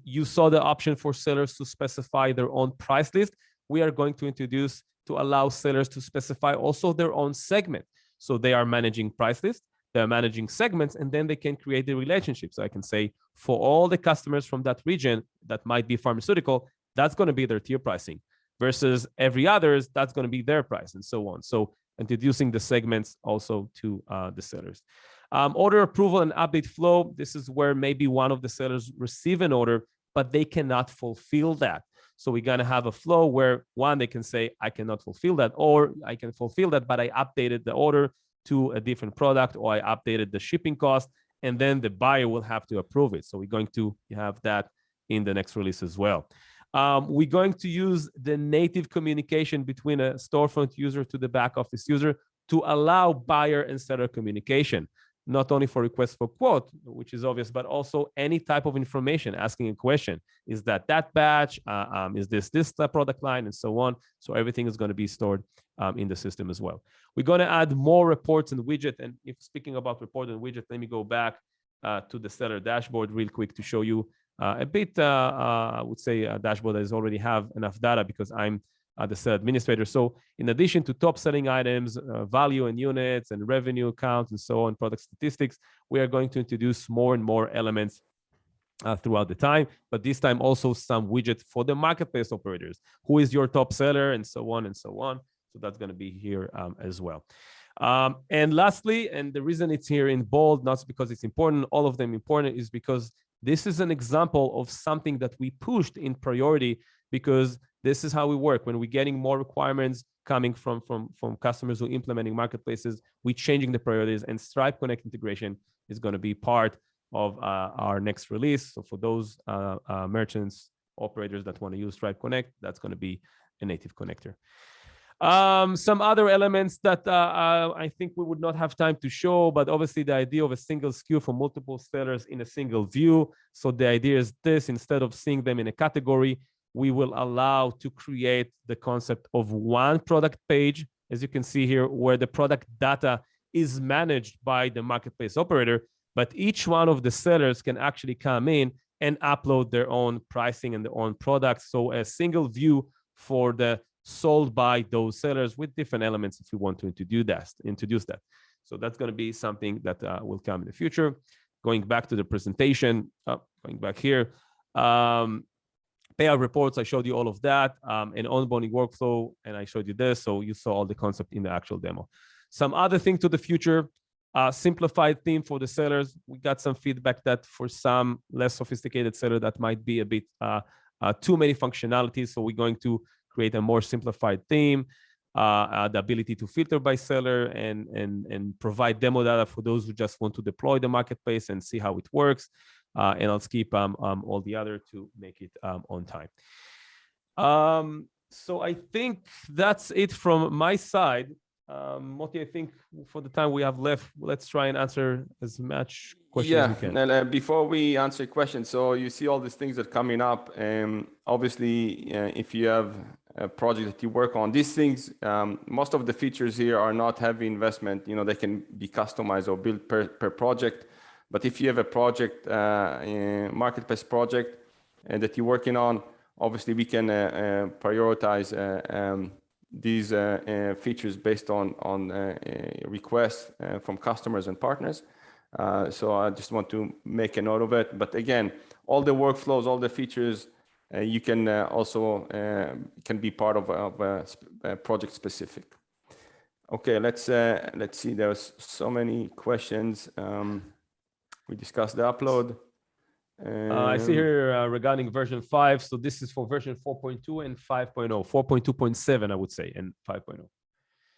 You saw the option for sellers to specify their own price list. We are going to introduce to allow sellers to specify also their own segment. So they are managing price lists, they're managing segments, and then they can create the relationship. So I can say for all the customers from that region that might be pharmaceutical, that's going to be their tier pricing versus every others, that's going to be their price and so on. So introducing the segments also to the sellers. Order approval and update flow. This is where maybe one of the sellers receive an order, but they cannot fulfill that. So we're going to have a flow where one, they can say, I cannot fulfill that, or I can fulfill that, but I updated the order to a different product, or I updated the shipping cost, and then the buyer will have to approve it. So we're going to have that in the next release as well. We're going to use the native communication between a storefront user to the back office user to allow buyer and seller communication, not only for request for quote, which is obvious, but also any type of information, asking a question. Is that batch? Is this product line, and so on. So everything is going to be stored in the system as well. We're going to add more reports and widget. And if speaking about report and widget, let me go back to the seller dashboard real quick to show you a bit, I would say a dashboard that already have enough data because I'm the seller administrator. So in addition to top selling items, value and units and revenue accounts and so on, product statistics, we are going to introduce more and more elements throughout the time, but this time also some widgets for the marketplace operators. Who is your top seller and so on and so on. So that's going to be here as well. And lastly, and the reason it's here in bold, not because it's important, all of them important, is because this is an example of something that we pushed in priority, because this is how we work. When we're getting more requirements coming from customers who are implementing marketplaces, we're changing the priorities, and Stripe Connect integration is going to be part of our next release. So for those merchants, operators that want to use Stripe Connect, that's going to be a native connector. Some other elements that I think we would not have time to show, but obviously the idea of a single SKU for multiple sellers in a single view. So the idea is this: instead of seeing them in a category, we will allow to create the concept of one product page, as you can see here, where the product data is managed by the marketplace operator, but each one of the sellers can actually come in and upload their own pricing and their own products. So a single view for the sold by those sellers with different elements if you want to introduce that. So that's going to be something that will come in the future. Going back to the presentation, going back here, payout reports, I showed you all of that, and onboarding workflow, and I showed you this, so you saw all the concept in the actual demo. Some other thing to the future, simplified theme for the sellers. We got some feedback that for some less sophisticated seller that might be a bit too many functionalities, so we're going to create a more simplified theme, the ability to filter by seller and provide demo data for those who just want to deploy the marketplace and see how it works. And I'll skip all the other to make it on time. So I think that's it from my side. Moti, I think for the time we have left, let's try and answer as much questions as we can. And before we answer questions, so you see all these things that are coming up. Obviously, if you have a project that you work on, these things, most of the features here are not heavy investment. You know, they can be customized or built per project. But if you have a project, a marketplace project that you're working on, obviously we can prioritize these features based on requests from customers and partners. So I just want to make a note of it. But again, all the workflows, all the features, you can also can be part of a project specific. Okay, let's see. There's so many questions. We discussed the upload. I see here regarding version 5. So this is for version 4.2 and 5.0, 4.2.7, I would say, and 5.0.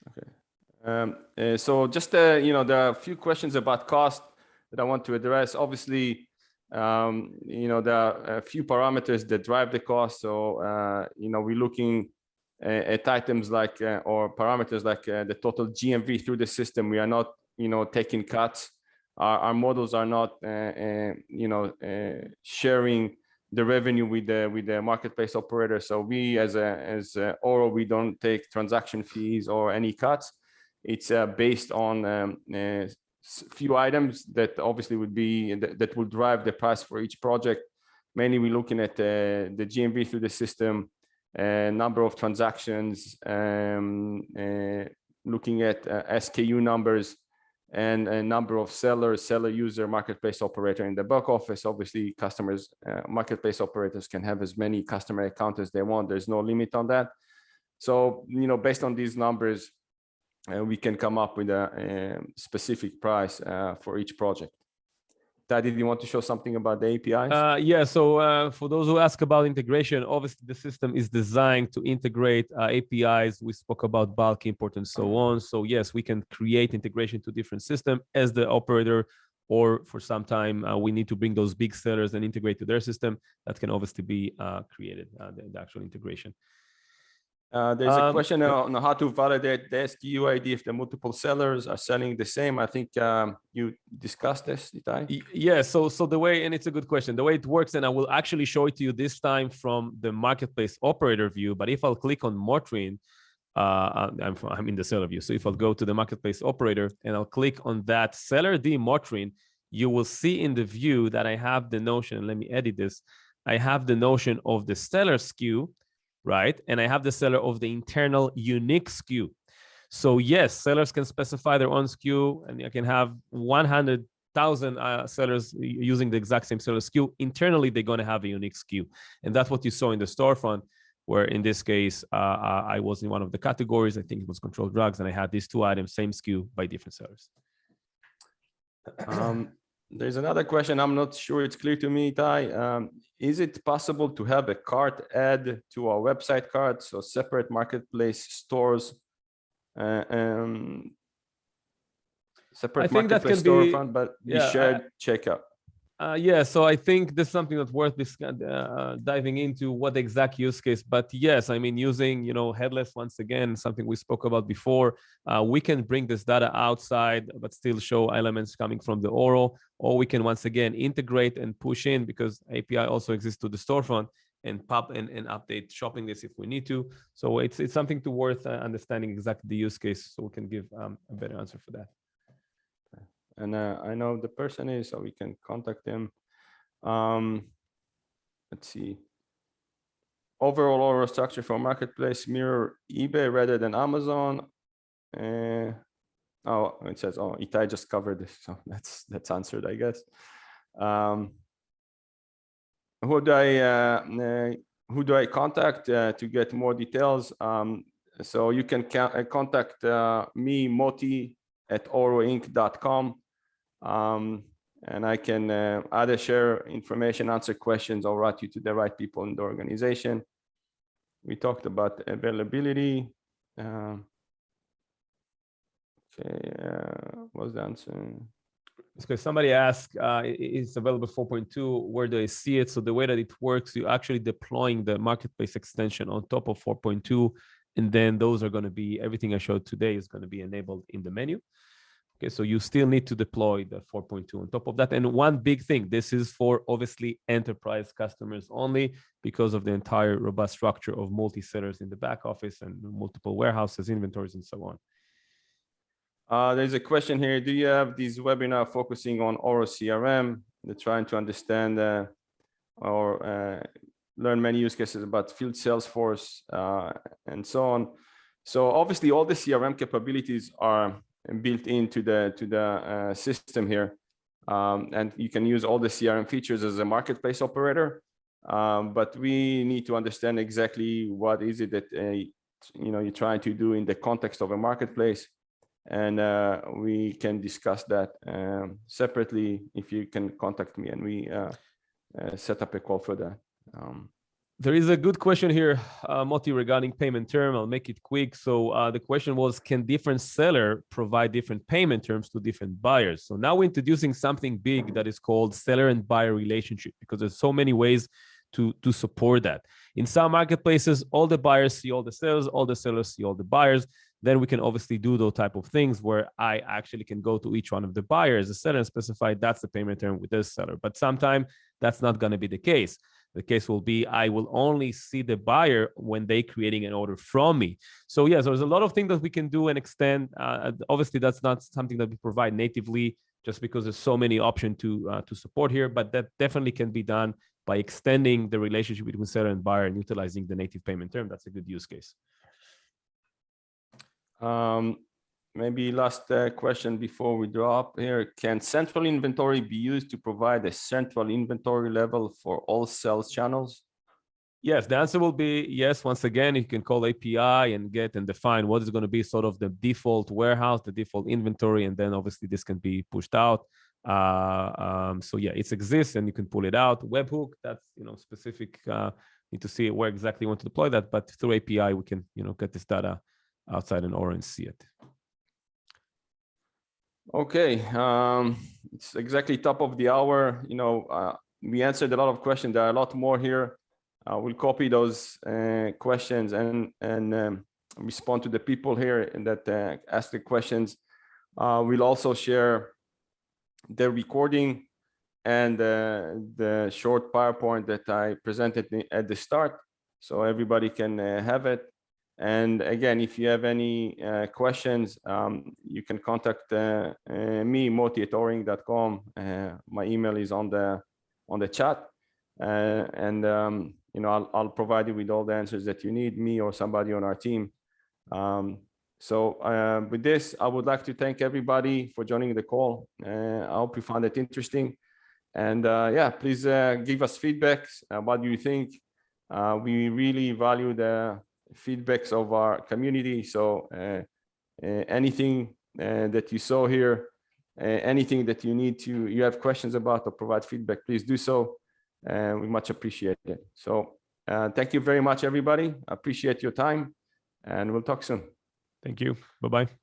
Okay. So just, you know, there are a few questions about cost that I want to address. Obviously, you know, there are a few parameters that drive the cost. So, you know, we're looking at items like, or parameters like the total GMV through the system. We are not, you know, taking cuts. Our models are not, you know, sharing the revenue with the marketplace operator. So we, as Oro, we don't take transaction fees or any cuts. It's based on few items that obviously would be that will drive the price for each project. Mainly, we're looking at the GMV through the system, number of transactions, looking at SKU numbers, and a number of seller, user, marketplace operator in the back office. Obviously, customers, marketplace operators can have as many customer accounts as they want. There's no limit on that. So, you know, based on these numbers, we can come up with a specific price for each project. Tadi, did you want to show something about the APIs? Yeah, so for those who ask about integration, obviously the system is designed to integrate APIs. We spoke about bulk import and so on. So yes, we can create integration to different systems as the operator, or for some time, we need to bring those big sellers and integrate to their system. That can obviously be created, the actual integration. There's a question on how to validate the SKU ID if the multiple sellers are selling the same. I think you discussed this, Itai. Yeah, so the way, and it's a good question, the way it works, and I will actually show it to you this time from the marketplace operator view. But if I'll click on Motrin, I'm in the seller view. So if I'll go to the marketplace operator and I'll click on that seller D Motrin, you will see in the view that I have the notion, let me edit this. I have the notion of the seller SKU, right? And I have the seller of the internal unique SKU. So yes, sellers can specify their own SKU, and I can have 100,000 sellers using the exact same seller SKU. Internally, they're going to have a unique SKU. And that's what you saw in the storefront, where in this case, I was in one of the categories. I think it was controlled drugs, and I had these two items, same SKU by different sellers. There's another question. I'm not sure it's clear to me, Itai. Is it possible to have a cart add to our website cart, so separate marketplace stores, separate marketplace storefront, but be shared checkout? Yeah, so I think this is something that's worth diving into, what the exact use case. But yes, I mean, using, you know, headless, once again, something we spoke about before, we can bring this data outside, but still show elements coming from the Oro, or we can once again integrate and push in, because API also exists to the storefront, and pop and update shopping list if we need to. So it's something to worth understanding exactly the use case, so we can give a better answer for that. And I know the person is, so we can contact him. Let's see. Overall Oro structure for marketplace mirror eBay rather than Amazon. Oh, it says, oh, Itai just covered this, so that's answered, I guess. Who do I contact to get more details? So you can contact me, Moti, at oroinc.com. And I can either share information, answer questions, or route you to the right people in the organization. We talked about availability. Okay, what's the answer? Because somebody asked, it's available 4.2, where do I see it? So the way that it works, you're actually deploying the marketplace extension on top of 4.2, and then those are going to be, everything I showed today is going to be enabled in the menu. Okay, so you still need to deploy the 4.2 on top of that. And one big thing, this is for obviously enterprise customers only, because of the entire robust structure of multi-sellers in the back office and multiple warehouses, inventories, and so on. There's a question here. Do you have these webinar focusing on Oro CRM? They're trying to understand or learn many use cases about field Salesforce and so on. So obviously all the CRM capabilities are built into the system here. And you can use all the CRM features as a marketplace operator. But we need to understand exactly what is it that you're trying to do in the context of a marketplace. And we can discuss that separately if you can contact me, and we set up a call for that. There is a good question here, Moti, regarding payment term. I'll make it quick. So the question was, can different seller provide different payment terms to different buyers? So now we're introducing something big that is called seller and buyer relationship, because there's so many ways to support that. In some marketplaces, all the buyers see all the sellers see all the buyers. Then we can obviously do those type of things where I actually can go to each one of the buyers, the seller, and specify that's the payment term with this seller. But sometimes that's not going to be the case. The case will be I will only see the buyer when they creating an order from me. So yes, there's a lot of things that we can do and extend. Obviously, that's not something that we provide natively, just because there's so many options to support here. But that definitely can be done by extending the relationship between seller and buyer and utilizing the native payment term. That's a good use case. Maybe last question before we drop here. Can central inventory be used to provide a central inventory level for all sales channels? Yes, the answer will be yes. Once again, you can call API and get and define what is going to be sort of the default warehouse, the default inventory, and then obviously this can be pushed out. So yeah, it exists and you can pull it out. Webhook, that's specific. Need to see where exactly you want to deploy that, but through API we can get this data outside an Oro and see it. Okay, it's exactly top of the hour. We answered a lot of questions. There are a lot more here. We'll copy those questions and respond to the people here that ask the questions. We'll also share the recording and the short PowerPoint that I presented at the start, so everybody can have it. And again, if you have any questions, you can contact me, moti@oring.com. My email is on the chat, and I'll provide you with all the answers that you need, me or somebody on our team. So with this, I would like to thank everybody for joining the call. I hope you found it interesting, and yeah, please give us feedback. What do you think? We really value the feedbacks of our community. So anything that you saw here, anything that you have questions about or provide feedback, please do so. We much appreciate it. So thank you very much, everybody. I appreciate your time, and we'll talk soon. Thank you. Bye-bye.